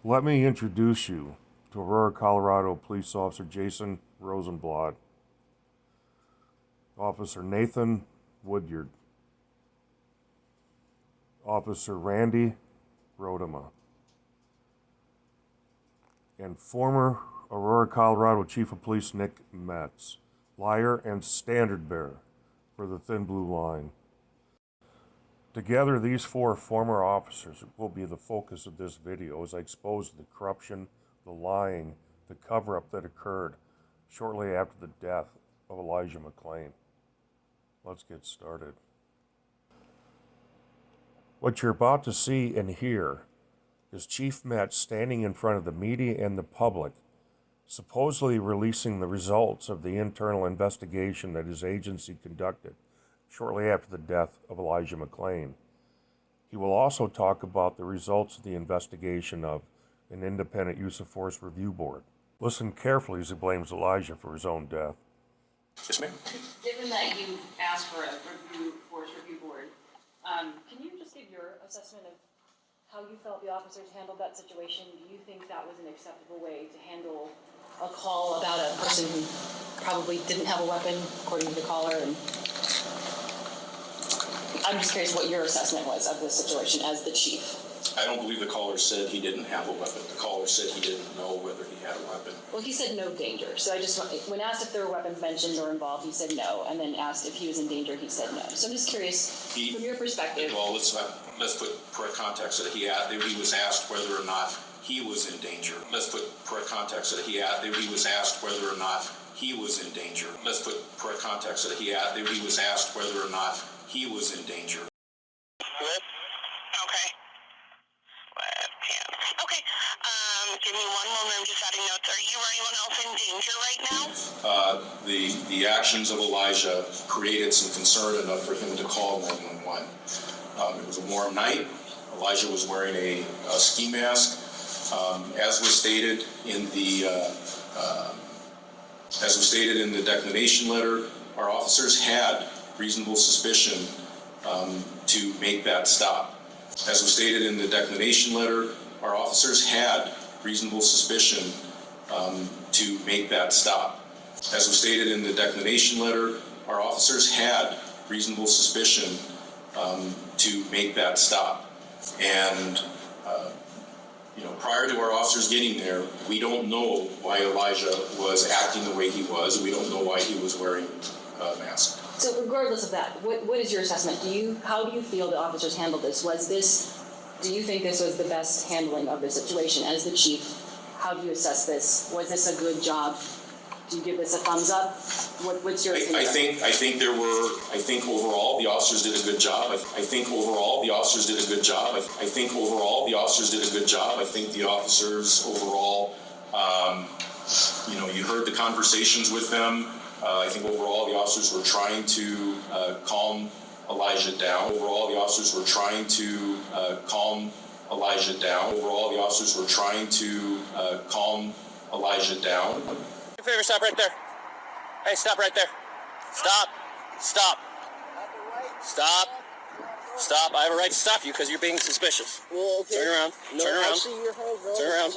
Let me introduce you to Aurora, Colorado Police Officer Jason Rosenblatt, Officer Nathan Woodyard, Officer Randy Rodema, and former Aurora, Colorado Chief of Police Nick Metz, liar and standard bearer for the Thin Blue Line. Together, these four former officers will be the focus of this video as I expose the corruption, the lying, the cover-up that occurred shortly after the death of Elijah McClain. Let's get started. What you're about to see and hear is Chief Metz standing in front of the media and the public, supposedly releasing the results of the internal investigation that his agency conducted shortly after the death of Elijah McClain. He will also talk about the results of the investigation of an independent use of force review board. Listen carefully as he blames Elijah for his own death. Yes, ma'am. Given that you asked for a force review board, can you just give your assessment of how you felt the officers handled that situation? Do you think that was an acceptable way to handle a call about a person who probably didn't have a weapon, according to the caller? And I'm just curious what your assessment was of the situation as the chief. I don't believe the caller said he didn't have a weapon. The caller said he didn't know whether he had a weapon. Well, he said no danger. So I just, when asked if there were weapons mentioned or involved, he said no. And then asked if he was in danger, he said no. So I'm just curious, from your perspective. Well, let's put correct context that he was asked whether or not he was in danger. Let's put correct context that he was asked whether or not he was in danger. Let's put correct context that he was asked whether or not he was in danger. Okay. Okay. Give me one moment. I'm just adding notes. Are you or anyone else in danger right now? The actions of Elijah created some concern enough for him to call 911. It was a warm night. Elijah was wearing a ski mask. As was stated in the declination letter, our officers had reasonable suspicion to make that stop. As was stated in the declination letter, our officers had reasonable suspicion to make that stop. As was stated in the declination letter, our officers had reasonable suspicion to make that stop. And prior to our officers getting there, we don't know why Elijah was acting the way he was. We don't know why he was wearing a mask. So regardless of that, what is your assessment? How do you feel the officers handled this? Do you think this was the best handling of the situation as the chief? How do you assess this? Was this a good job? Do you give this a thumbs up? What's your opinion? I think overall the officers did a good job. I think the officers overall, you heard the conversations with them. I think overall the officers were trying to calm Elijah down. In favor, stop right there. Hey, stop right there. Stop. I have a right to stop you because you're being suspicious. Well, okay. Turn around. Turn around.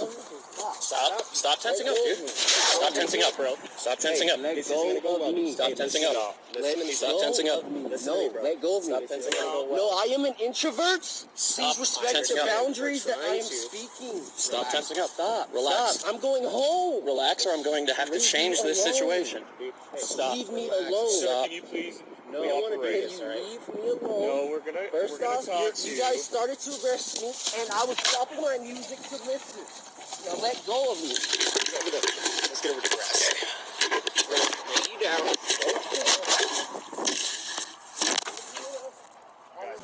Stop tensing up, dude. Stop tensing up, bro. Stop tensing up. Stop tensing up. Stop tensing up. No, let go of me. Stop tensing up. No, I am an introvert. Please respect the boundaries that I am speaking. Stop tensing up. Stop. Relax. I'm going home. Relax, or I'm going to have to change this situation. Stop. Leave me alone. Stop. Can you please? No, I want to leave me alone. No, we're gonna talk to you guys started to arrest me, and I was stopping my music to listen. Now let go of me. Let's get over to the grass. Lay you down.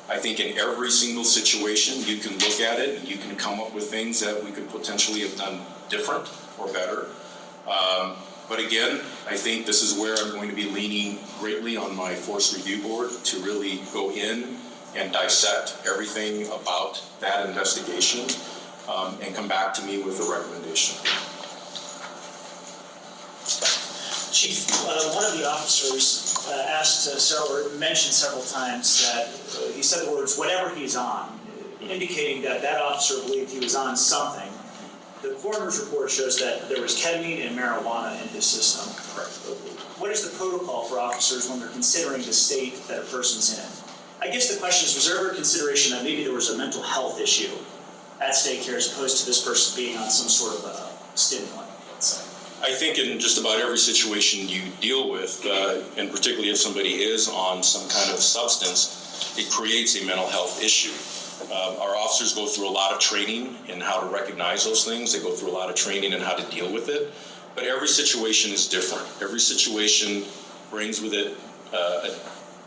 I think in every single situation you can look at it and you can come up with things that we could potentially have done different or better. But again, I think this is where I'm going to be leaning greatly on my force review board to really go in and dissect everything about that investigation and come back to me with a recommendation. Chief, one of the officers mentioned several times that he said the words, whatever he's on, indicating that officer believed he was on something. the coroner's report shows that there was ketamine and marijuana in his system. Correct. What is the protocol for officers when they're considering the state that a person's in? I guess the question is, was there ever consideration that maybe there was a mental health issue at stake here as opposed to this person being on some sort of a stimulant, let's say? I think in just about every situation you deal with, and particularly if somebody is on some kind of substance, it creates a mental health issue. Our officers go through a lot of training in how to recognize those things. They go through a lot of training in how to deal with it. But every situation is different. Every situation brings with it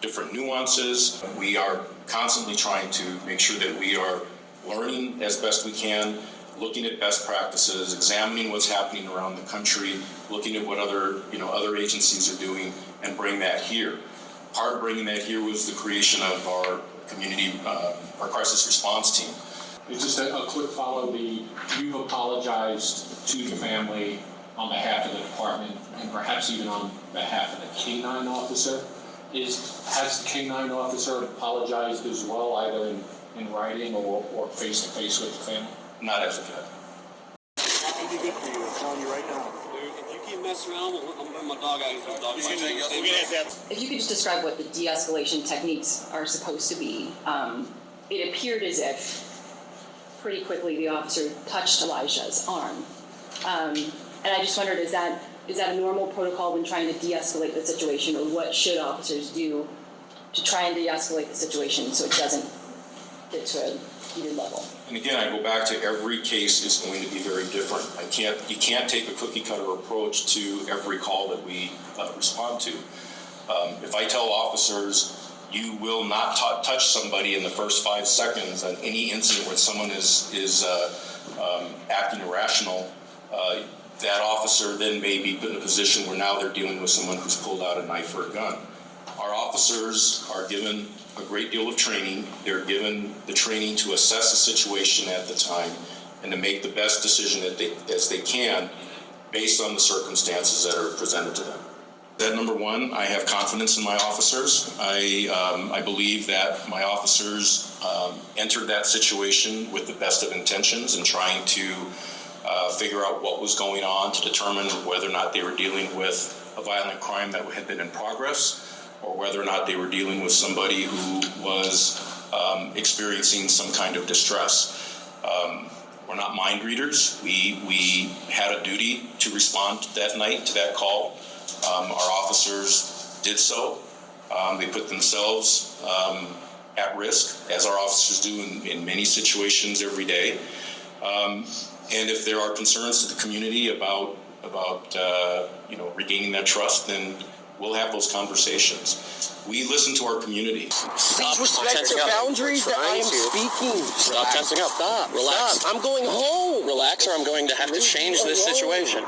different nuances. We are constantly trying to make sure that we are learning as best we can, looking at best practices, examining what's happening around the country, looking at what other agencies are doing, and bring that here. Part of bringing that here was the creation of our community, our crisis response team. It's just a quick follow. You've apologized to the family on behalf of the department and perhaps even on behalf of the K-9 officer. Has the K-9 officer apologized as well, either in writing or face-to-face with the family? Not as of yet. Not gonna be good for you. I'm telling you right now. Dude, if you keep messing around, I'm gonna bring my dog out. If you could just describe what the de-escalation techniques are supposed to be. It appeared as if pretty quickly the officer touched Elijah's arm. And I just wondered, is that a normal protocol when trying to de-escalate the situation, or what should officers do to try and de-escalate the situation so it doesn't get to a heated level? And again, I go back to every case is going to be very different. You can't take a cookie cutter approach to every call that we respond to. If I tell officers, you will not touch somebody in the first 5 seconds on any incident where someone is acting irrational, that officer then may be put in a position where now they're dealing with someone who's pulled out a knife or a gun. Our officers are given a great deal of training. They're given the training to assess the situation at the time and to make the best decision as they can based on the circumstances that are presented to them. That number one, I have confidence in my officers. I believe that my officers entered that situation with the best of intentions and trying to figure out what was going on to determine whether or not they were dealing with a violent crime that had been in progress, or whether or not they were dealing with somebody who was experiencing some kind of distress. We're not mind readers. We had a duty to respond that night to that call. Our officers did so. They put themselves at risk, as our officers do in many situations every day. And if there are concerns to the community about regaining that trust, then we'll have those conversations. We listen to our community. Please respect the boundaries that I am speaking. Stop tensing up. Stop. Relax. Stop. I'm going home. Relax, or I'm going to have to change this situation.